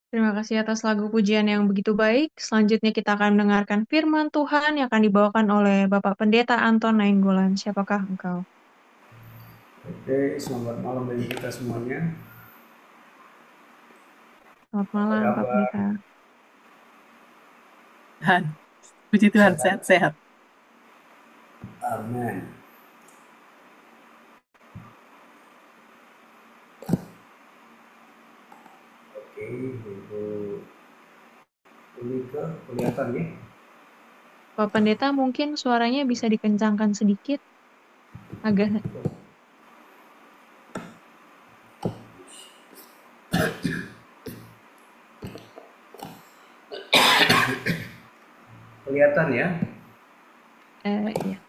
Terima kasih atas lagu pujian yang begitu baik. Selanjutnya kita akan mendengarkan firman Tuhan yang akan dibawakan oleh Bapak Pendeta Anton Nainggolan. Siapakah engkau? Oke, selamat malam bagi kita semuanya. Selamat Apa malam, Pak kabar? Pendeta. Tuhan, puji Tuhan, Sehat? sehat-sehat. Amin. Oke, ini kelihatan ya. Pak Pendeta mungkin suaranya bisa dikencangkan sedikit. Agak Kelihatan ya. ya.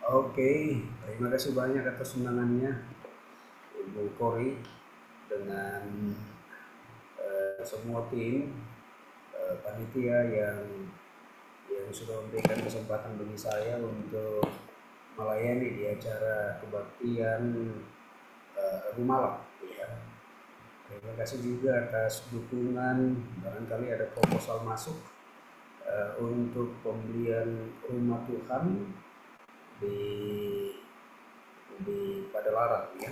Oke, terima kasih banyak atas undangannya Ibu Kori dengan semua tim panitia yang sudah memberikan kesempatan bagi saya untuk melayani di acara kebaktian Rabu malam. Ya. Terima kasih juga atas dukungan. Barangkali ada proposal masuk untuk pembelian rumah Tuhan di Padalarang ya.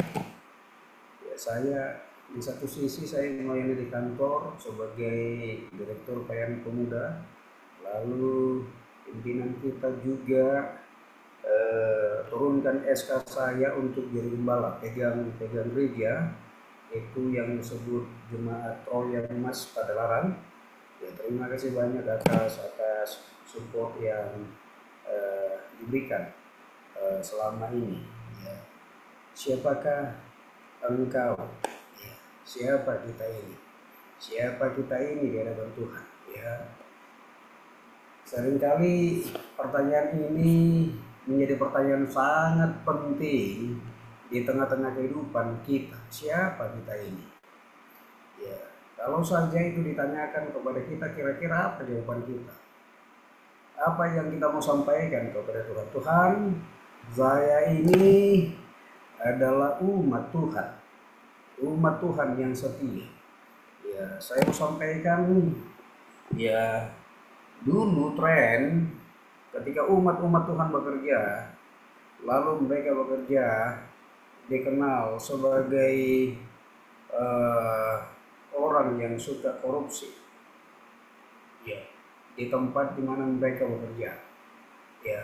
Ya, saya di satu sisi saya melayani di kantor sebagai direktur pelayanan pemuda, lalu pimpinan kita juga turunkan SK saya untuk jadi gembala pegang gereja, itu yang disebut Jemaat Royal Mas Padalarang. Ya, terima kasih banyak atas support yang diberikan selama ini. Ya. Siapakah engkau? Ya. Siapa kita ini? Siapa kita ini di hadapan Tuhan? Ya. Seringkali pertanyaan ini menjadi pertanyaan sangat penting di tengah-tengah kehidupan kita. Siapa kita ini? Ya, kalau saja itu ditanyakan kepada kita, kira-kira apa jawaban kita? Apa yang kita mau sampaikan kepada Tuhan? Tuhan, saya ini adalah umat Tuhan. Umat Tuhan yang setia. Ya, saya mau sampaikan ya dulu tren ketika umat-umat Tuhan bekerja, lalu mereka bekerja dikenal sebagai uh, orang yang suka korupsi. Ya, di tempat di mana mereka bekerja. Ya,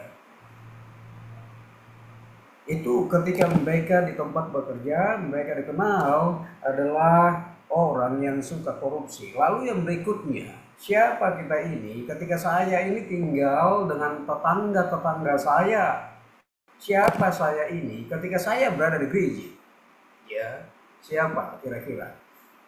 itu ketika mereka di tempat bekerja, mereka dikenal adalah orang yang suka korupsi. Lalu yang berikutnya, siapa kita ini? Ketika saya ini tinggal dengan tetangga-tetangga saya, siapa saya ini? Ketika saya berada di gereja, ya, siapa kira-kira?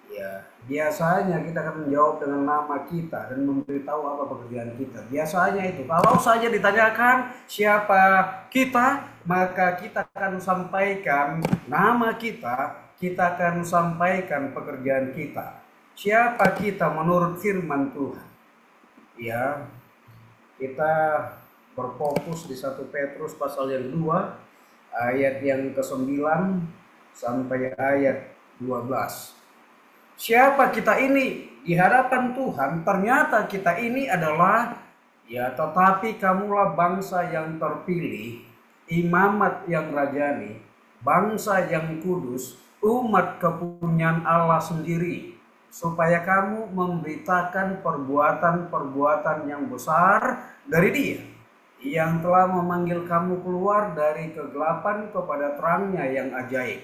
Ya, biasanya kita akan menjawab dengan nama kita dan memberitahu apa pekerjaan kita. Biasanya itu, kalau saja ditanyakan siapa kita, maka kita akan sampaikan nama kita akan sampaikan pekerjaan kita. Siapa kita menurut firman Tuhan? Ya, kita berfokus di 1 Petrus pasal yang 2, ayat yang ke-9 sampai ayat 12. Siapa kita ini di hadapan Tuhan? Ternyata kita ini adalah ya, tetapi kamulah bangsa yang terpilih, imamat yang rajani, bangsa yang kudus, umat kepunyaan Allah sendiri, supaya kamu memberitakan perbuatan-perbuatan yang besar dari Dia yang telah memanggil kamu keluar dari kegelapan kepada terangnya yang ajaib.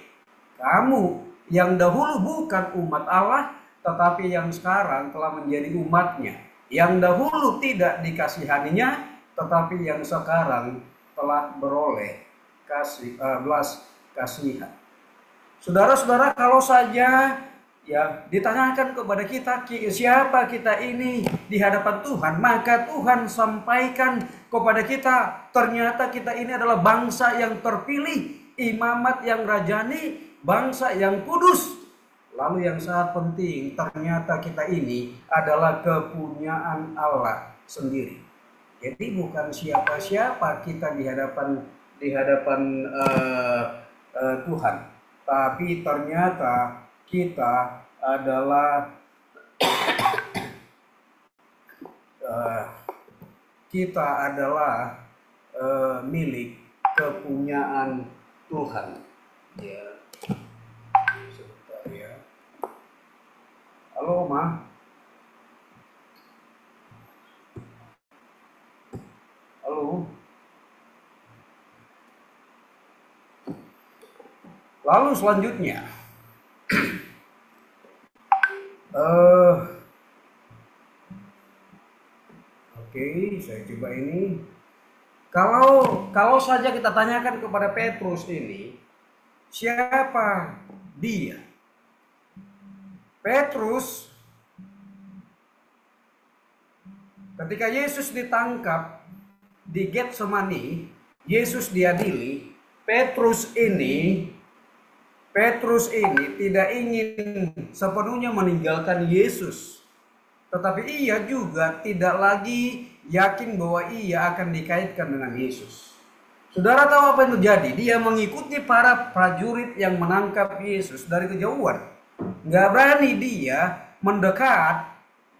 Kamu yang dahulu bukan umat Allah, tetapi yang sekarang telah menjadi umatnya. Yang dahulu tidak dikasihaninya, tetapi yang sekarang telah beroleh belas kasihan. Saudara-saudara, kalau saja ya ditanyakan kepada kita siapa kita ini di hadapan Tuhan, maka Tuhan sampaikan kepada kita, ternyata kita ini adalah bangsa yang terpilih, imamat yang rajani, bangsa yang kudus. Lalu yang sangat penting, ternyata kita ini adalah kepunyaan Allah sendiri. Jadi bukan siapa-siapa kita di hadapan Tuhan, tapi ternyata kita adalah eh, kita adalah milik kepunyaan Tuhan. Ya, sebentar ya. Halo, Ma. Halo. Lalu selanjutnya, oke, saya coba ini. Kalau saja kita tanyakan kepada Petrus ini, siapa dia? Petrus, ketika Yesus ditangkap di Getsemani, Yesus diadili, Petrus ini tidak ingin sepenuhnya meninggalkan Yesus. Tetapi ia juga tidak lagi yakin bahwa ia akan dikaitkan dengan Yesus. Saudara tahu apa yang terjadi? Dia mengikuti para prajurit yang menangkap Yesus dari kejauhan. Nggak berani dia mendekat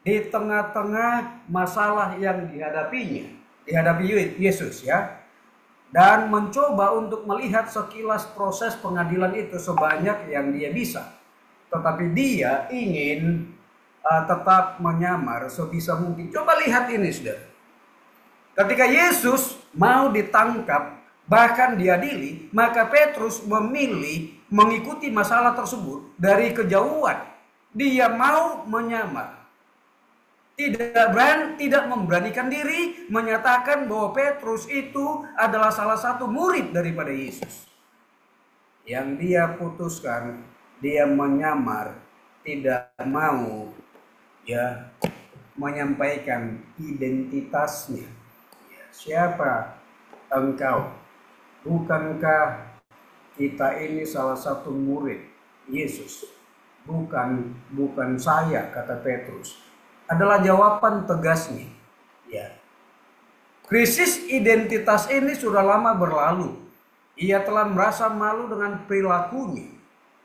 di tengah-tengah masalah yang dihadapi Yesus ya. Dan mencoba untuk melihat sekilas proses pengadilan itu sebanyak yang dia bisa. Tetapi dia ingin tetap menyamar sebisa mungkin. Coba lihat ini, saudara. Ketika Yesus mau ditangkap, bahkan diadili, maka Petrus memilih mengikuti masalah tersebut dari kejauhan. Dia mau menyamar. Tidak memberanikan diri menyatakan bahwa Petrus itu adalah salah satu murid daripada Yesus. Yang dia putuskan, dia menyamar, tidak mau ya menyampaikan identitasnya. Ya, siapa engkau? Bukankah kita ini salah satu murid Yesus? Bukan saya, kata Petrus. Adalah jawaban tegasnya. Ya. Krisis identitas ini sudah lama berlalu. Ia telah merasa malu dengan perilakunya.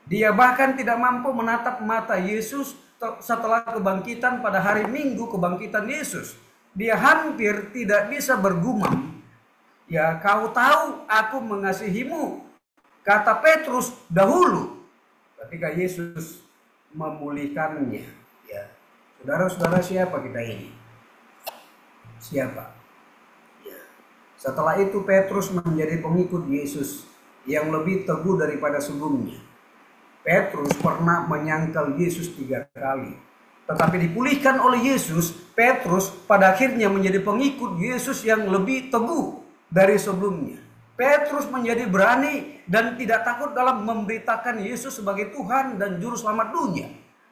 Dia bahkan tidak mampu menatap mata Yesus setelah kebangkitan pada hari Minggu kebangkitan Yesus. Dia hampir tidak bisa bergumam. Ya, kau tahu aku mengasihimu, kata Petrus dahulu ketika Yesus memulihkannya. Ya. Saudara-saudara, siapa kita ini? Siapa? Ya. Setelah itu Petrus menjadi pengikut Yesus yang lebih teguh daripada sebelumnya. Petrus pernah menyangkal Yesus 3 kali. Tetapi dipulihkan oleh Yesus, Petrus pada akhirnya menjadi pengikut Yesus yang lebih teguh dari sebelumnya. Petrus menjadi berani dan tidak takut dalam memberitakan Yesus sebagai Tuhan dan Juru Selamat dunia.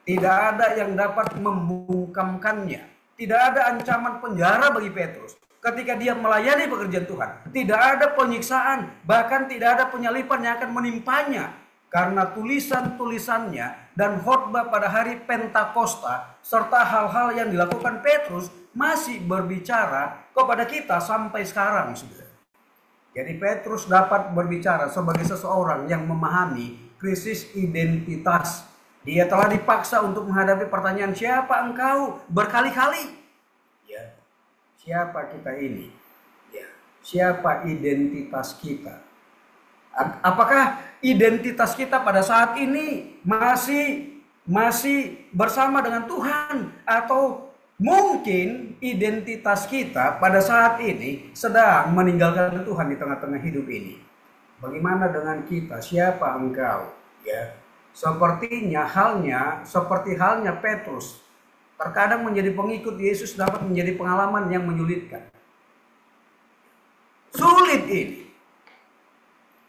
Tidak ada yang dapat membungkamkannya. Tidak ada ancaman penjara bagi Petrus ketika dia melayani pekerjaan Tuhan. Tidak ada penyiksaan, bahkan tidak ada penyalipan yang akan menimpanya. Karena tulisan-tulisannya dan khotbah pada hari Pentakosta serta hal-hal yang dilakukan Petrus masih berbicara kepada kita sampai sekarang, saudara. Jadi Petrus dapat berbicara sebagai seseorang yang memahami krisis identitas. Dia telah dipaksa untuk menghadapi pertanyaan siapa engkau berkali-kali. Ya, siapa kita ini? Ya, siapa identitas kita? Apakah identitas kita pada saat ini masih bersama dengan Tuhan, atau mungkin identitas kita pada saat ini sedang meninggalkan Tuhan di tengah-tengah hidup ini? Bagaimana dengan kita? Siapa engkau? Ya, seperti halnya Petrus, terkadang menjadi pengikut Yesus dapat menjadi pengalaman yang menyulitkan. Sulit ini.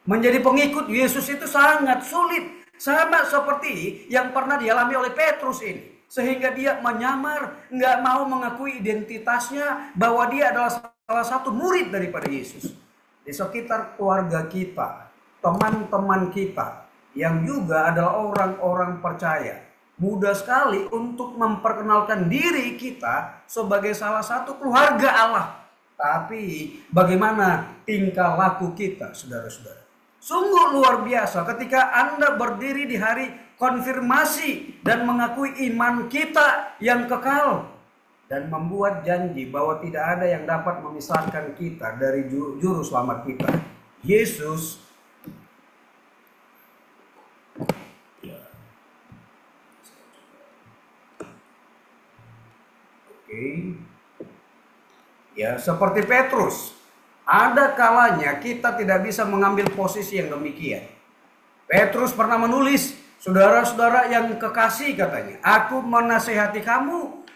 Menjadi pengikut Yesus itu sangat sulit. Sama seperti yang pernah dialami oleh Petrus ini. Sehingga dia menyamar, nggak mau mengakui identitasnya bahwa dia adalah salah satu murid daripada Yesus. Di sekitar keluarga kita, teman-teman kita, yang juga adalah orang-orang percaya, mudah sekali untuk memperkenalkan diri kita sebagai salah satu keluarga Allah. Tapi bagaimana tingkah laku kita, saudara-saudara? Sungguh luar biasa ketika Anda berdiri di hari konfirmasi dan mengakui iman kita yang kekal. dan membuat janji bahwa tidak ada yang dapat memisahkan kita dari juru selamat kita, Yesus. Oke. Ya, seperti Petrus, ada kalanya kita tidak bisa mengambil posisi yang demikian. Petrus pernah menulis, saudara-saudara yang kekasih katanya, aku menasihati kamu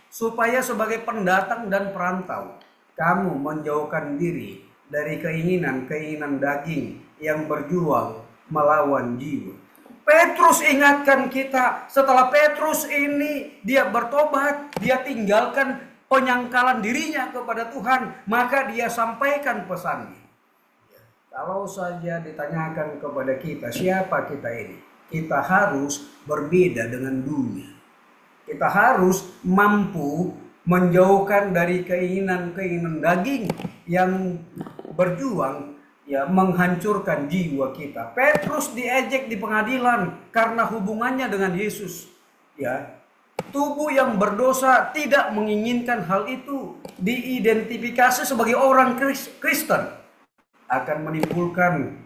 supaya sebagai pendatang dan perantau, kamu menjauhkan diri dari keinginan-keinginan daging yang berjuang melawan jiwa. Petrus ingatkan kita, setelah Petrus ini dia bertobat, dia tinggalkan penyangkalan dirinya kepada Tuhan, maka dia sampaikan pesannya. Kalau saja ditanyakan kepada kita, siapa kita ini? Kita harus berbeda dengan dunia. Kita harus mampu menjauhkan dari keinginan-keinginan daging yang berjuang menghancurkan jiwa kita. Petrus diejek di pengadilan karena hubungannya dengan Yesus. Tubuh yang berdosa tidak menginginkan hal itu. Diidentifikasi sebagai orang Kristen akan menimbulkan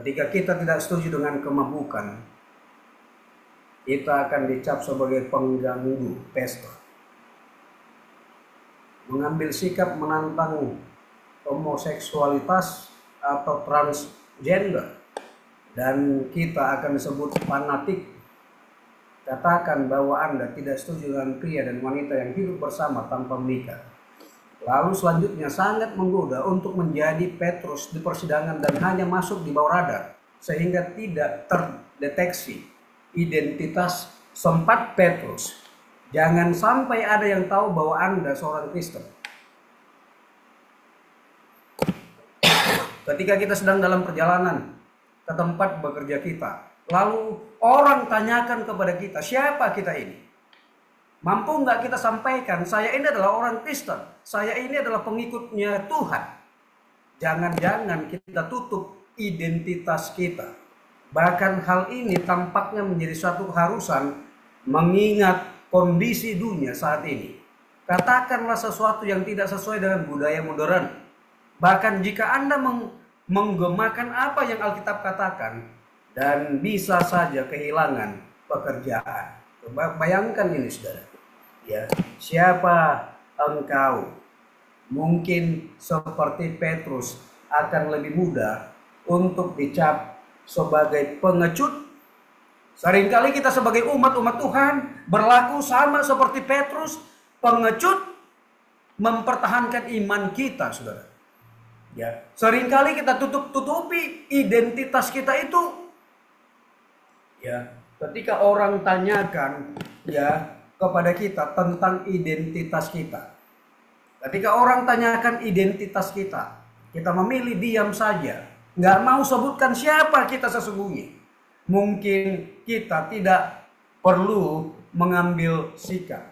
ketika kita tidak setuju dengan kemabukan, kita akan dicap sebagai pengganggu pesta. Mengambil sikap menantang homoseksualitas atau transgender, dan kita akan disebut fanatik. Katakan bahwa Anda tidak setuju dengan pria dan wanita yang hidup bersama tanpa menikah. Lalu selanjutnya sangat menggoda untuk menjadi Petrus di persidangan dan hanya masuk di bawah radar sehingga tidak terdeteksi identitas sempat Petrus. Jangan sampai ada yang tahu bahwa Anda seorang Kristen. Ketika kita sedang dalam perjalanan ke tempat bekerja kita, lalu orang tanyakan kepada kita, siapa kita ini? Mampu nggak kita sampaikan, saya ini adalah orang Kristen, saya ini adalah pengikutnya Tuhan. Jangan-jangan kita tutup identitas kita. Bahkan hal ini tampaknya menjadi suatu keharusan mengingat kondisi dunia saat ini. Katakanlah sesuatu yang tidak sesuai dengan budaya modern. Bahkan jika Anda menggemakan apa yang Alkitab katakan, dan bisa saja kehilangan pekerjaan. Bayangkan ini, saudara. Siapa engkau? Mungkin seperti Petrus akan lebih mudah untuk dicap sebagai pengecut. Seringkali kita sebagai umat Tuhan berlaku sama seperti Petrus, pengecut, mempertahankan iman kita, saudara. Seringkali kita tutupi identitas kita itu. Ketika orang tanyakan kepada kita tentang identitas kita. Ketika orang tanyakan identitas kita, kita memilih diam saja, nggak mau sebutkan siapa kita sesungguhnya. Mungkin kita tidak perlu mengambil sikap,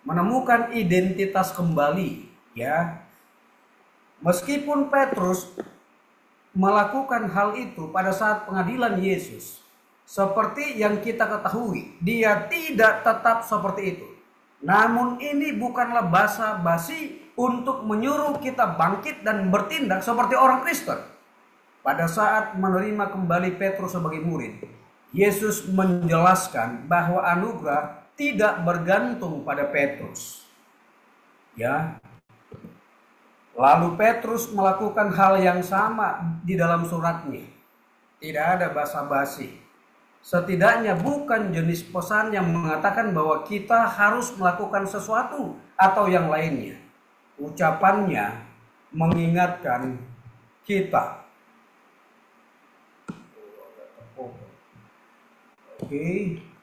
menemukan identitas kembali, Meskipun Petrus melakukan hal itu pada saat pengadilan Yesus, seperti yang kita ketahui, dia tidak tetap seperti itu. Namun ini bukanlah basa-basi untuk menyuruh kita bangkit dan bertindak seperti orang Kristen. Pada saat menerima kembali Petrus sebagai murid, Yesus menjelaskan bahwa anugerah tidak bergantung pada Petrus. Lalu Petrus melakukan hal yang sama di dalam suratnya. Tidak ada basa-basi. Setidaknya bukan jenis pesan yang mengatakan bahwa kita harus melakukan sesuatu atau yang lainnya. Ucapannya mengingatkan kita.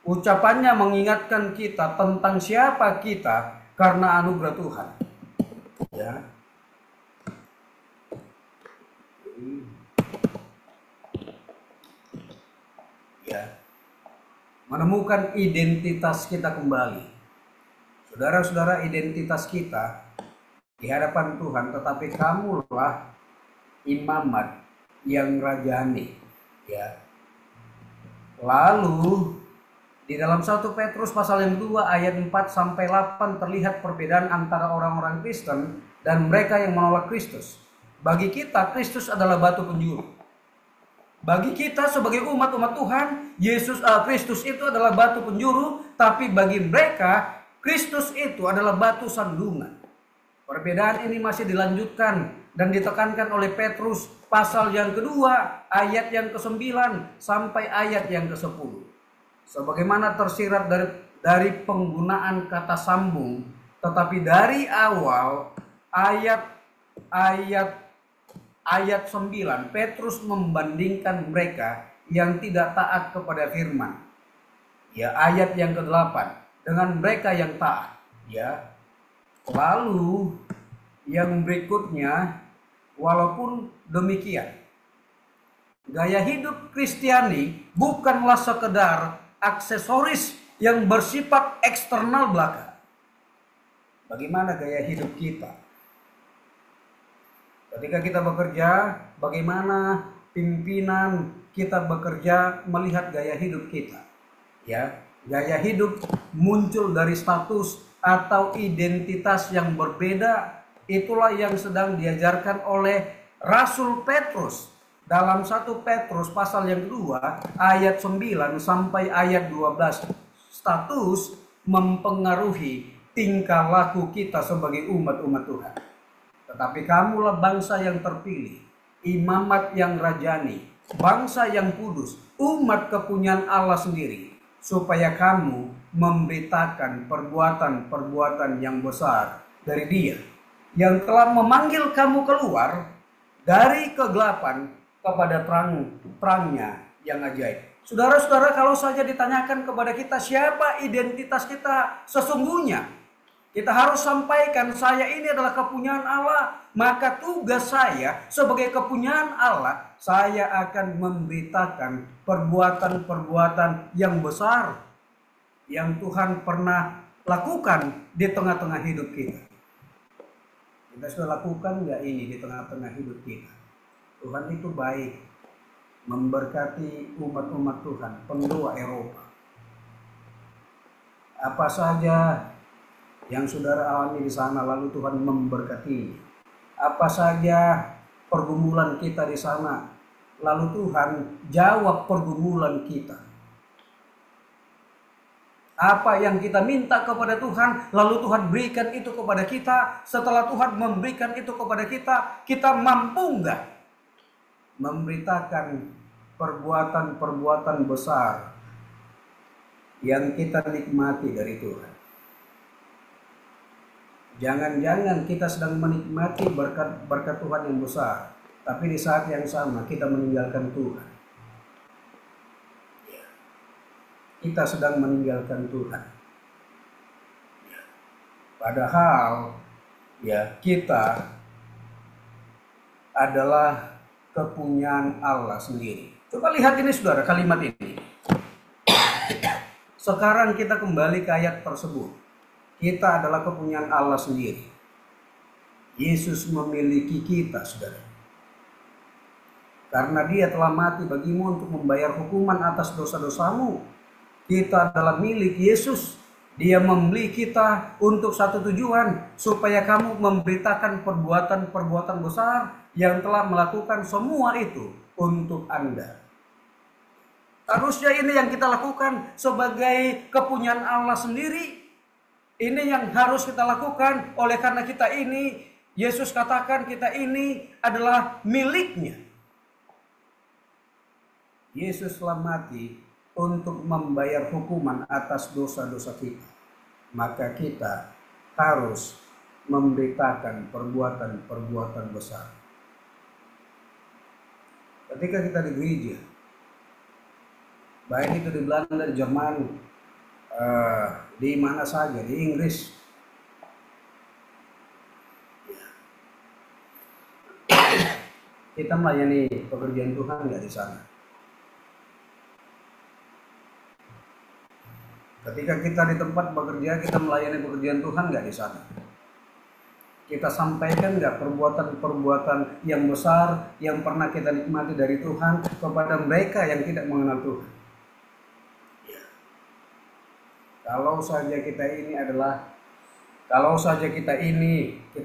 Ucapannya mengingatkan kita tentang siapa kita karena anugerah Tuhan. menemukan identitas kita kembali. Saudara-saudara, identitas kita di hadapan Tuhan, tetapi kamulah imamat yang rajani, ya. Lalu di dalam 1 Petrus pasal yang 2 ayat 4 sampai 8 terlihat perbedaan antara orang-orang Kristen dan mereka yang menolak Kristus. Bagi kita Kristus adalah batu penjuru. Bagi kita sebagai umat-umat Tuhan, Kristus itu adalah batu penjuru, tapi bagi mereka Kristus itu adalah batu sandungan. Perbedaan ini masih dilanjutkan dan ditekankan oleh Petrus pasal yang kedua ayat yang ke-9 sampai ayat yang ke-10. Sebagaimana tersirat dari penggunaan kata sambung, tetapi dari awal ayat 9 Petrus membandingkan mereka yang tidak taat kepada firman. Ya, ayat yang ke-8 dengan mereka yang taat, ya. Lalu yang berikutnya, walaupun demikian, gaya hidup Kristiani bukanlah sekedar aksesoris yang bersifat eksternal belaka. Bagaimana gaya hidup kita? Ketika kita bekerja, bagaimana pimpinan kita bekerja melihat gaya hidup kita? Ya, gaya hidup muncul dari status atau identitas yang berbeda. Itulah yang sedang diajarkan oleh Rasul Petrus dalam 1 Petrus pasal yang kedua ayat 9 sampai ayat 12. Status mempengaruhi tingkah laku kita sebagai umat-umat Tuhan. Tetapi kamulah bangsa yang terpilih, imamat yang rajani, bangsa yang kudus, umat kepunyaan Allah sendiri, supaya kamu memberitakan perbuatan-perbuatan yang besar dari Dia yang telah memanggil kamu keluar dari kegelapan kepada terang-nya yang ajaib. Saudara-saudara, kalau saja ditanyakan kepada kita siapa identitas kita sesungguhnya, kita harus sampaikan saya ini adalah kepunyaan Allah. Maka tugas saya sebagai kepunyaan Allah, saya akan memberitakan perbuatan-perbuatan yang besar yang Tuhan pernah lakukan di tengah-tengah hidup kita. Kita sudah lakukan nggak ini di tengah-tengah hidup kita? Tuhan itu baik, memberkati umat-umat Tuhan, penduduk Eropa. Apa saja yang saudara alami di sana, lalu Tuhan memberkati. Apa saja pergumulan kita di sana, lalu Tuhan jawab pergumulan kita. Apa yang kita minta kepada Tuhan, lalu Tuhan berikan itu kepada kita. Setelah Tuhan memberikan itu kepada kita mampu enggak memberitakan perbuatan-perbuatan besar yang kita nikmati dari Tuhan? Jangan-jangan kita sedang menikmati berkat Tuhan yang besar, tapi di saat yang sama kita meninggalkan Tuhan. Kita sedang meninggalkan Tuhan. Padahal ya kita adalah kepunyaan Allah sendiri. Coba lihat ini saudara, kalimat ini. Sekarang kita kembali ke ayat tersebut. Kita adalah kepunyaan Allah sendiri. Yesus memiliki kita, saudara. Karena Dia telah mati bagimu untuk membayar hukuman atas dosa-dosamu. Kita adalah milik Yesus. Dia membeli kita untuk satu tujuan, supaya kamu memberitakan perbuatan-perbuatan besar yang telah melakukan semua itu untuk Anda. Harusnya ini yang kita lakukan sebagai kepunyaan Allah sendiri. Ini yang harus kita lakukan. Oleh karena kita ini, Yesus katakan kita ini adalah miliknya. Yesus telah mati untuk membayar hukuman atas dosa-dosa kita. Maka kita harus memberitakan perbuatan-perbuatan besar. Ketika kita di gereja, baik itu di Belanda, di Jerman, di mana saja, di Inggris, kita melayani pekerjaan Tuhan nggak di sana? Ketika kita di tempat bekerja, kita melayani pekerjaan Tuhan nggak di sana? Kita sampaikan nggak perbuatan-perbuatan yang besar yang pernah kita nikmati dari Tuhan kepada mereka yang tidak mengenal Tuhan? Kalau saja kita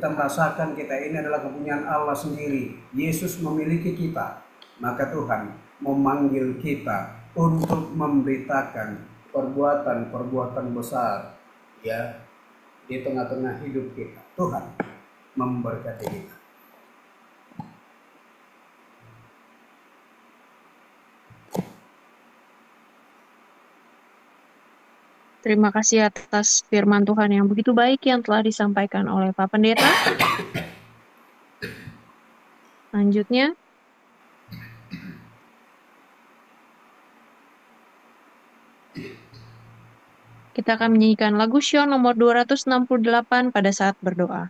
merasakan kita ini adalah kepunyaan Allah sendiri, Yesus memiliki kita, maka Tuhan memanggil kita untuk memberitakan perbuatan-perbuatan besar ya di tengah-tengah hidup kita. Tuhan memberkati kita. Terima kasih atas firman Tuhan yang begitu baik yang telah disampaikan oleh Pak Pendeta. Selanjutnya, kita akan menyanyikan lagu Syon nomor 268 pada saat berdoa.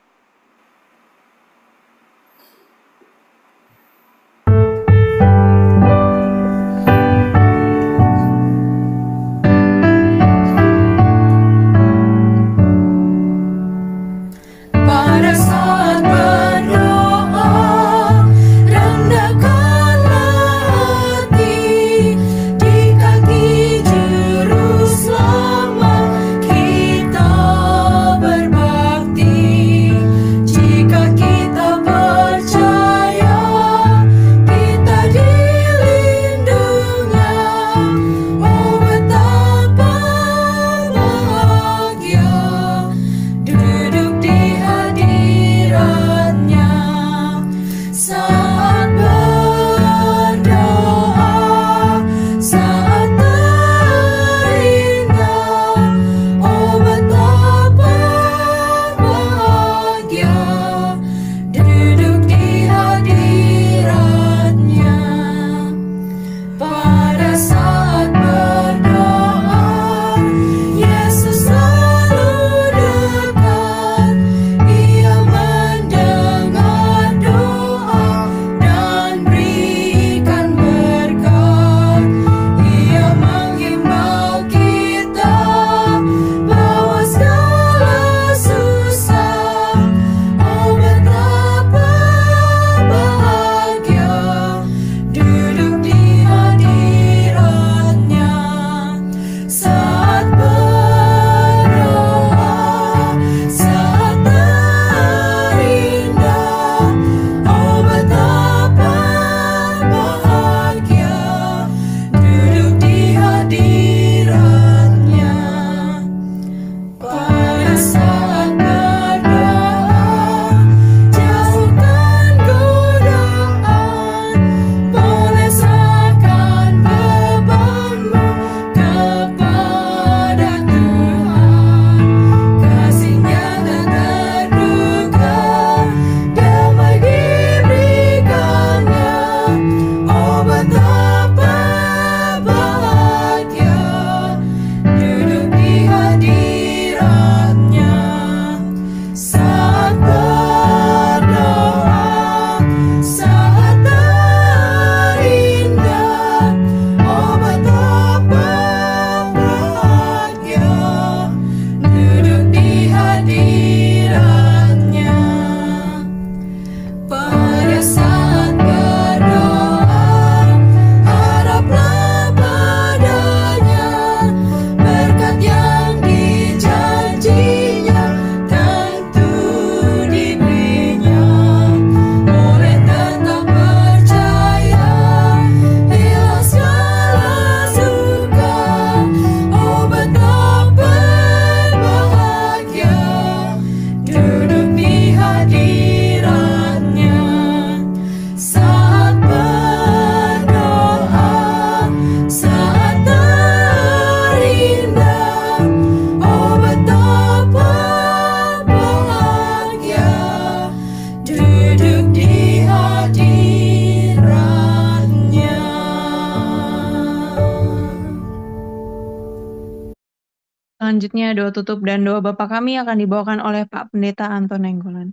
Selanjutnya doa tutup dan doa Bapa kami akan dibawakan oleh Pak Pendeta Anton Nainggolan.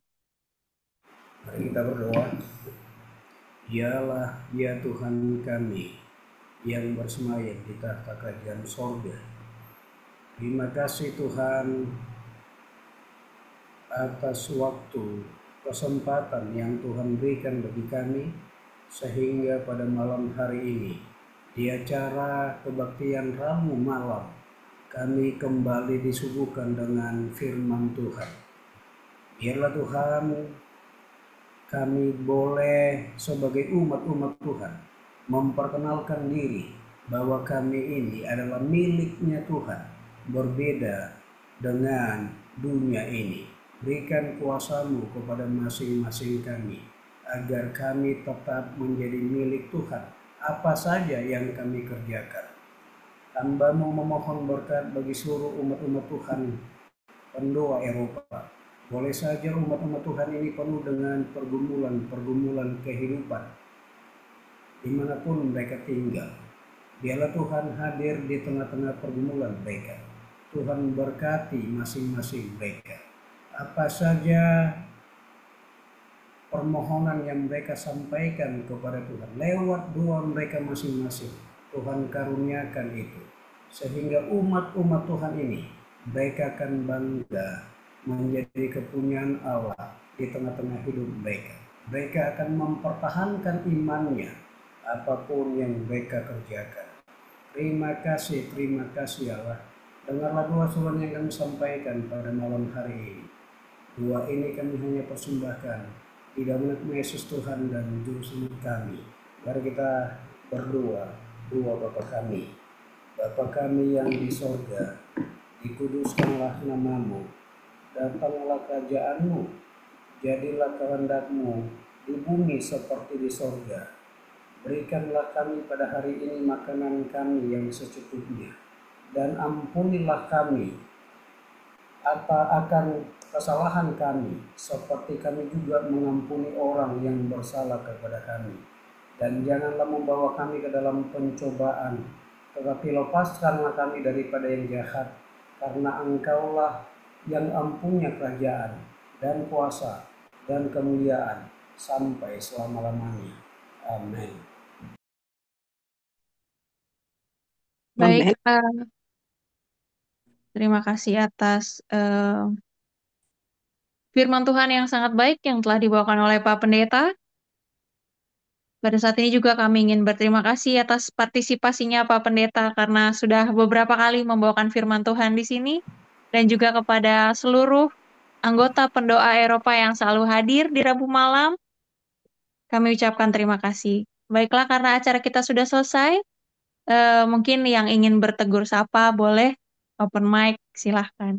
Mari kita berdoa. Dialah ya Tuhan kami yang bersemayam di tahta kerajaan sorga. Terima kasih Tuhan atas waktu, kesempatan yang Tuhan berikan bagi kami, sehingga pada malam hari ini, di acara kebaktian Rabu malam, kami kembali disuguhkan dengan firman Tuhan. Biarlah Tuhan, kami boleh sebagai umat-umat Tuhan memperkenalkan diri bahwa kami ini adalah miliknya Tuhan, berbeda dengan dunia ini. Berikan kuasa-Mu kepada masing-masing kami, agar kami tetap menjadi milik Tuhan, apa saja yang kami kerjakan. Hamba-Mu memohon berkat bagi seluruh umat-umat Tuhan pendoa Eropa. Boleh saja umat-umat Tuhan ini penuh dengan pergumulan-pergumulan kehidupan, dimanapun mereka tinggal. Biarlah Tuhan hadir di tengah-tengah pergumulan mereka. Tuhan berkati masing-masing mereka. Apa saja permohonan yang mereka sampaikan kepada Tuhan lewat doa mereka masing-masing, Tuhan karuniakan itu, sehingga umat-umat Tuhan ini mereka akan bangga menjadi kepunyaan Allah di tengah-tengah hidup mereka. Mereka akan mempertahankan imannya apapun yang mereka kerjakan. Terima kasih Allah. Dengarlah doa surat yang kami sampaikan pada malam hari ini. Doa ini kami hanya persembahkan di dalam nama Yesus Tuhan dan Juru Selamat kami. Mari kita berdoa. Doa Bapa kami. Bapa kami yang di sorga, dikuduskanlah namamu, datanglah kerajaan-Mu, jadilah kehendak-Mu di bumi seperti di sorga. Berikanlah kami pada hari ini makanan kami yang secukupnya, dan ampunilah kami akan kesalahan kami, seperti kami juga mengampuni orang yang bersalah kepada kami. Dan janganlah membawa kami ke dalam pencobaan, tetapi lepaskanlah kami daripada yang jahat, karena Engkaulah yang empunya kerajaan dan kuasa dan kemuliaan sampai selama-lamanya. Amin. Baik, Amin. terima kasih atas firman Tuhan yang sangat baik yang telah dibawakan oleh Pak Pendeta. Pada saat ini juga kami ingin berterima kasih atas partisipasinya Pak Pendeta karena sudah beberapa kali membawakan firman Tuhan di sini, dan juga kepada seluruh anggota pendoa Eropa yang selalu hadir di Rabu malam. Kami ucapkan terima kasih. Baiklah, karena acara kita sudah selesai, mungkin yang ingin bertegur sapa boleh open mic, silahkan.